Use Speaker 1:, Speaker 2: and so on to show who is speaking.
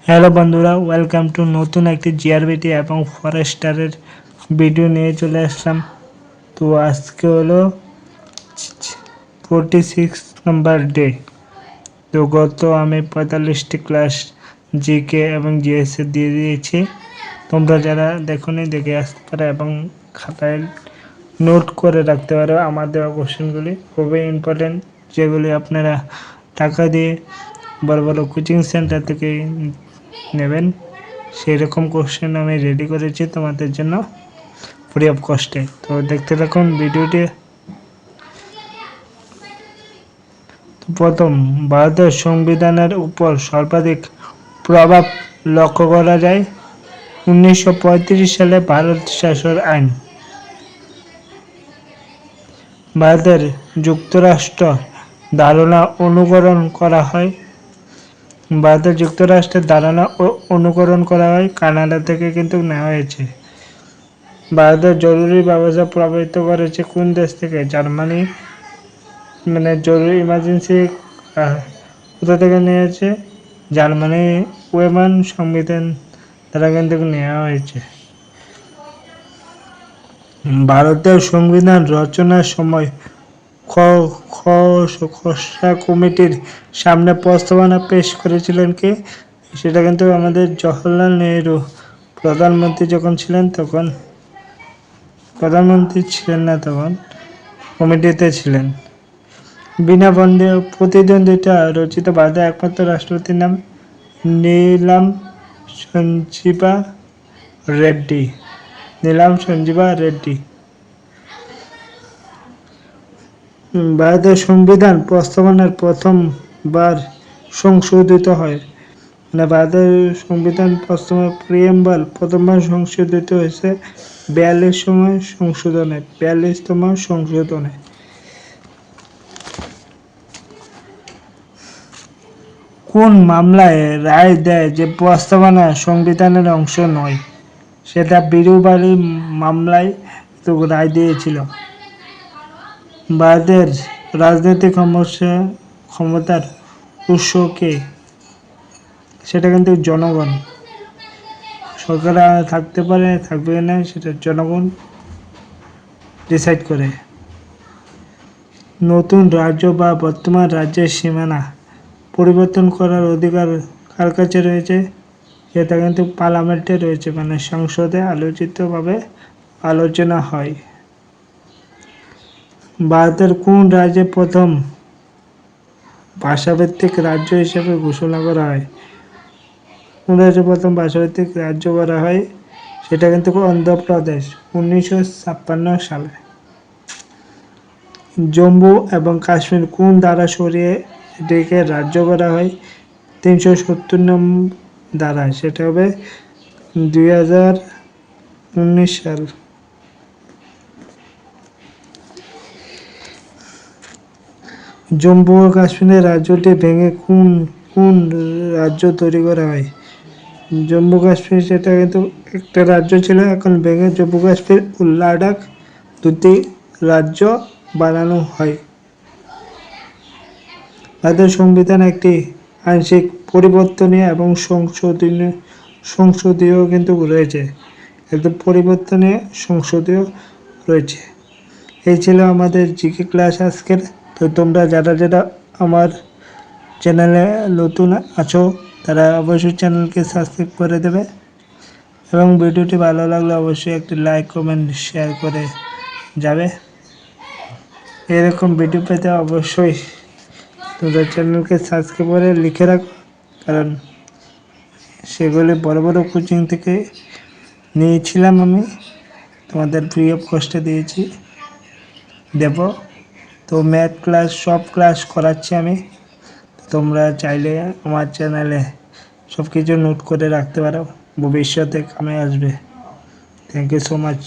Speaker 1: Hello বন্ধুরা, welcome to নতুন একটি জিআরবিটি এবং ফরেস্টারের ভিডিও নিয়ে চলে আসলাম। তো আজকে হলো 46 নম্বর ডে। তো গত আমি 45টি ক্লাস জিকে এবং জিএসএ দিয়ে দিয়েছি। তোমরা যারা দেখোনি দেখে আসতে পারো এবং খাতায় নোট করে রাখতে পারো আমার দেওয়া কোশ্চেনগুলি। খুবই ইম্পর্টেন্ট, যেগুলি আপনারা টাকা দিয়ে বড় বড় কোচিং সেন্টার থেকে নেবেন। সেই রকম কোশ্চেন আমি রেডি করেছি তোমাদের জন্য ফ্রি অফ কস্টে। তো দেখতে থাকুন ভিডিওটি। প্রথম, ভারতের সংবিধানের উপর সর্বাধিক প্রভাব লক্ষ্য করা যায় 1935 সালে ভারত শাসন আইন। ভারতের যুক্তরাষ্ট্র ধারণা অনুকরণ করা হয়। ভারতের যুক্তরাষ্ট্রের ধারণা অনুকরণ করা হয়, কানাডা থেকে কিন্তু নেওয়া হয়েছে। ভারতের জরুরি ব্যবস্থা প্রভাবিত করেছে কোন দেশ থেকে? জার্মানি। মানে জরুরি ইমার্জেন্সি কোথা থেকে নিয়েছে? জার্মানি। ওয়েমান সংবিধান দ্বারা কিন্তু নেওয়া হয়েছে। ভারতের সংবিধান রচনার সময় খসড়া কমিটির সামনে প্রস্তাবনা পেশ করেছিলেন কে? সেটা কিন্তু আমাদের জওহরলাল নেহরু প্রধানমন্ত্রী যখন ছিলেন তখন, প্রধানমন্ত্রী ছিলেন না তখন, কমিটিতে ছিলেন। বিনা প্রতিদ্বন্দ্বিতা রচিত ভারতের একমাত্র রাষ্ট্রপতির নাম নীলাম সঞ্জীবা রেড্ডি। নীলাম সঞ্জীবা রেড্ডি। ভারতের সংবিধান প্রস্তাবনার প্রথমবার সংশোধিত হয়। মানে ভারতের সংবিধান প্রস্তাবনা প্রিয়েম্বল প্রথমবার সংশোধিত হয়েছে 42তম সংশোধনে। কোন মামলায় রায় দেয় যে প্রস্তাবনা সংবিধানের অংশ নয়? সেটা বিরুবাড়ি মামলায় তো রায় দিয়েছিল। ভারতের রাজনৈতিক ক্ষমতার উৎস কে? সেটা কিন্তু জনগণ। সরকার থাকতে পারে, থাকবে না, সেটা জনগণ ডিসাইড করে। নতুন রাজ্য বা বর্তমান রাজ্যের সীমানা পরিবর্তন করার অধিকার কার কাছে রয়েছে? সেটা কিন্তু পার্লামেন্টে রয়েছে, মানে সংসদে আলোচিতভাবে আলোচনা হয়। ভারতের কোন রাজ্যে প্রথম ভাষাভিত্তিক রাজ্য হিসেবে ঘোষণা করা হয়? কোন রাজ্যে প্রথম ভাষাভিত্তিক রাজ্য করা হয়? সেটা কিন্তু অন্ধ্রপ্রদেশ 1956 সালে। জম্মু এবং কাশ্মীর কোন ধারা সরিয়ে এটিকে রাজ্য করা হয়? 370 নম্বর ধারায়। সেটা হবে 2019 সাল। জম্মু ও কাশ্মীরের রাজ্যটি ভেঙে কোন রাজ্য তৈরি করা হয়? জম্মু কাশ্মীর সেটা কিন্তু একটা রাজ্য ছিল, এখন ভেঙে জম্মু কাশ্মীর ও লাদাখ দুটি রাজ্য বানানো হয়। ভারতের সংবিধান একটি আংশিক পরিবর্তনীয় এবং সংসদীয় কিন্তু রয়েছে। একদম পরিবর্তনীয় সংসদীয় রয়েছে। এই ছিল আমাদের জিকে ক্লাস আজকের। তো তোমরা যারা আমার চ্যানেলে নতুন আছো তারা অবশ্যই চ্যানেলকে সাবস্ক্রাইব করে দেবে এবং ভিডিওটি ভালো লাগলে অবশ্যই একটি লাইক কমেন্ট শেয়ার করে যাবে। এরকম ভিডিও পেতে অবশ্যই তোমরা চ্যানেলকে সাবস্ক্রাইব করে লিখে রাখো, কারণ সেগুলি বড় বড় কোচিং থেকে নিয়েছিলাম আমি, তোমাদের ফ্রি অফ কস্টে দেব। তো ম্যাথ ক্লাস সব ক্লাস করাচ্ছি আমি। তোমরা চাইলে আমার চ্যানেলে সব কিছু নোট করে রাখতে পারো, ভবিষ্যতে কামে আসবে। Thank you so much.